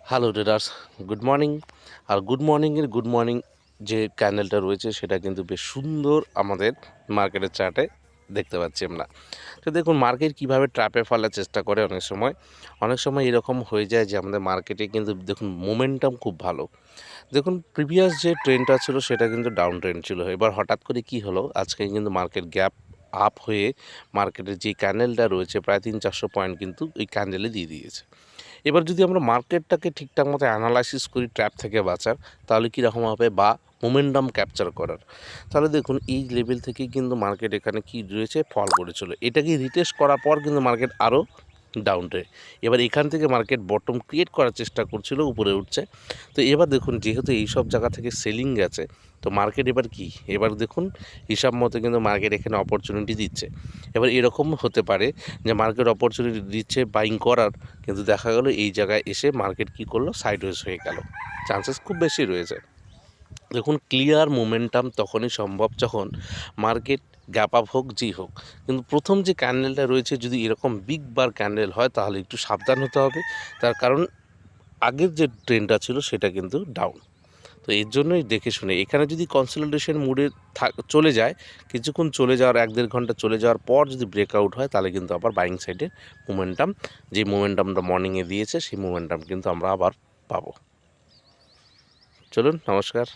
Hello traders, good morning. আর good মর্নিংয়ের good morning যে ক্যান্ডেলটা রয়েছে সেটা কিন্তু বেশ সুন্দর আমাদের মার্কেটের চার্টে দেখতে পাচ্ছি আমরা। তো দেখুন মার্কেট কীভাবে ট্র্যাপে ফেলার চেষ্টা করে। অনেক সময় এরকম হয়ে যায় যে আমাদের মার্কেটে কিন্তু দেখুন মোমেন্টাম খুব ভালো। দেখুন প্রিভিয়াস যে ট্রেন্ডটা ছিল সেটা কিন্তু ডাউন ট্রেন্ড ছিল। এবার হঠাৎ করে কি হলো, আজকে কিন্তু মার্কেট গ্যাপ আপ হয়ে মার্কেটের যে ক্যান্ডেলটা রয়েছে প্রায় 300-400 পয়েন্ট কিন্তু ওই ক্যান্ডেলে দিয়ে দিয়েছে। এবার যদি আমরা মার্কেটটাকে ঠিকঠাক মতো অ্যানালাইসিস করি ট্র্যাপ থেকে বাঁচার, তাহলে কীরকম হবে বা মোমেন্টাম ক্যাপচার করার, তাহলে দেখুন এই লেভেল থেকেই কিন্তু মার্কেট এখানে কি রয়েছে ফল করেছিল। এটাকে রিটেস্ট করার পর কিন্তু মার্কেট আরও ডাউন ট্রেন্ড। এবার এখান থেকে মার্কেট বটম ক্রিয়েট করার চেষ্টা করছিল, উপরে উঠছে। তো এবার দেখুন যেহেতু এই সব জায়গা থেকে সেলিং গেছে, তো মার্কেট এবার কি, এবার দেখুন হিসাব মতো কিন্তু মার্কেট এখানে অপরচুনিটি দিচ্ছে। এবার এরকম হতে পারে যে মার্কেট অপরচুনিটি দিচ্ছে বাইং করার, কিন্তু দেখা গেল এই জায়গায় এসে মার্কেট কি করলো, সাইডওয়েজ হয়ে গেল, চান্সেস খুব বেশি রয়েছে। দেখুন ক্লিয়ার মোমেন্টাম তখনই সম্ভব যখন মার্কেট গ্যাপ আপ হোক যেই হোক, কিন্তু প্রথম যে ক্যান্ডেলটা রয়েছে যদি এরকম বিগ বার ক্যান্ডেল হয় তাহলে একটু সাবধান হতে হবে। তার কারণ আগের যে ট্রেন্ডটা ছিল সেটা কিন্তু ডাউন। তো এর জন্যই দেখে শুনে এখানে যদি কনসলিডেশন মুডে চলে যায়, কিছুক্ষণ চলে যাওয়ার 1-1.5 ঘন্টা চলে যাওয়ার পর যদি ব্রেকআউট হয় তাহলে কিন্তু আবার বাইং সাইডের মোমেন্টাম, যে মোমেন্টামটা মর্নিংয়ে দিয়েছে সেই মোমেন্টাম কিন্তু আমরা আবার পাবো। চলুন, নমস্কার।